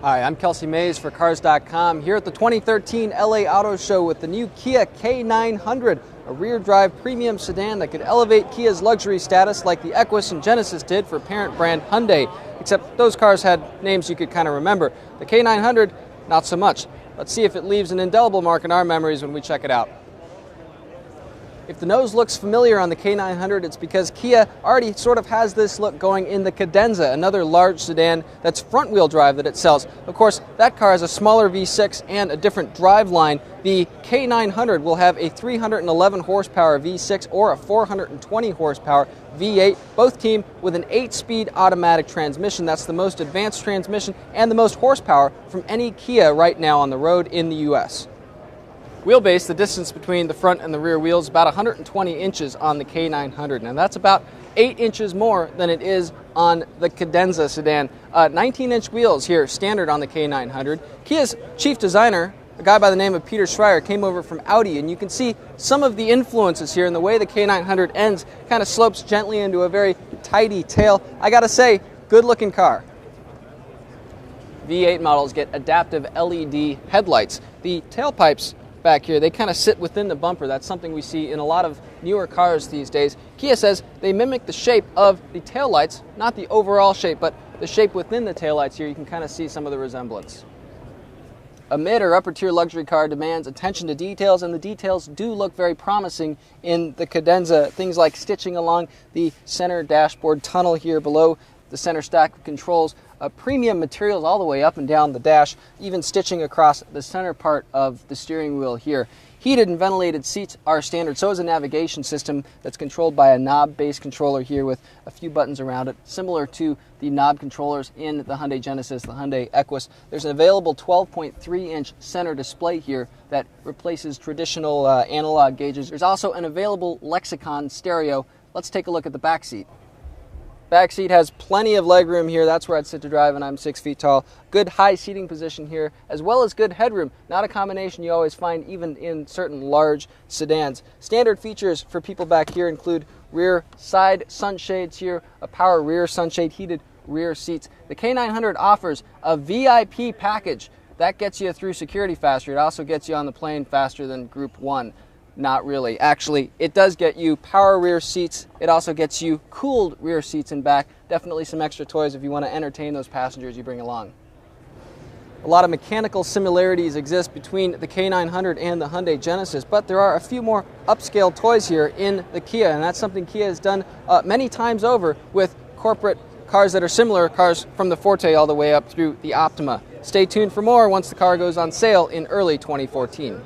Hi, I'm Kelsey Mays for Cars.com here at the 2013 LA Auto Show with the new Kia K900, a rear-drive premium sedan that could elevate Kia's luxury status like the Equus and Genesis did for parent brand Hyundai, except those cars had names you could kind of remember. The K900, not so much. Let's see if it leaves an indelible mark in our memories when we check it out. If the nose looks familiar on the K900, it's because Kia already sort of has this look going in the Cadenza, another large sedan that's front-wheel drive that it sells. Of course, that car has a smaller V6 and a different driveline. The K900 will have a 311 horsepower V6 or a 420 horsepower V8, both team with an 8-speed automatic transmission. That's the most advanced transmission and the most horsepower from any Kia right now on the road in the U.S. Wheelbase, the distance between the front and the rear wheels, is about 120 inches on the K900, and that's about 8 inches more than it is on the Cadenza sedan. 19-inch wheels here, standard on the K900. Kia's chief designer, a guy by the name of Peter Schreier, came over from Audi, and you can see some of the influences here in the way the K900 ends, kind of slopes gently into a very tidy tail. I gotta say, good-looking car. V8 models get adaptive LED headlights. The tailpipes back here, they kind of sit within the bumper. That's something we see in a lot of newer cars these days. Kia says they mimic the shape of the taillights, not the overall shape, but the shape within the taillights here. You can kind of see some of the resemblance. A mid or upper tier luxury car demands attention to details, and the details do look very promising in the Cadenza. Things like stitching along the center dashboard tunnel here below the center stack of controls, premium materials all the way up and down the dash, even stitching across the center part of the steering wheel here. Heated and ventilated seats are standard. So is a navigation system that's controlled by a knob-based controller here with a few buttons around it, similar to the knob controllers in the Hyundai Genesis, the Hyundai Equus. There's an available 12.3-inch center display here that replaces traditional analog gauges. There's also an available Lexicon stereo. Let's take a look at the back seat. Back seat has plenty of legroom here. That's where I'd sit to drive, and I'm 6 feet tall. Good high seating position here, as well as good headroom. Not a combination you always find even in certain large sedans. Standard features for people back here include rear side sunshades here, a power rear sunshade, heated rear seats. The K900 offers a VIP package. That gets you through security faster. It also gets you on the plane faster than Group 1. Not really. Actually, it does get you power rear seats. It also gets you cooled rear seats in back. Definitely some extra toys if you want to entertain those passengers you bring along. A lot of mechanical similarities exist between the K900 and the Hyundai Genesis, but there are a few more upscale toys here in the Kia, and that's something Kia has done many times over with corporate cars that are similar, cars from the Forte all the way up through the Optima. Stay tuned for more once the car goes on sale in early 2014.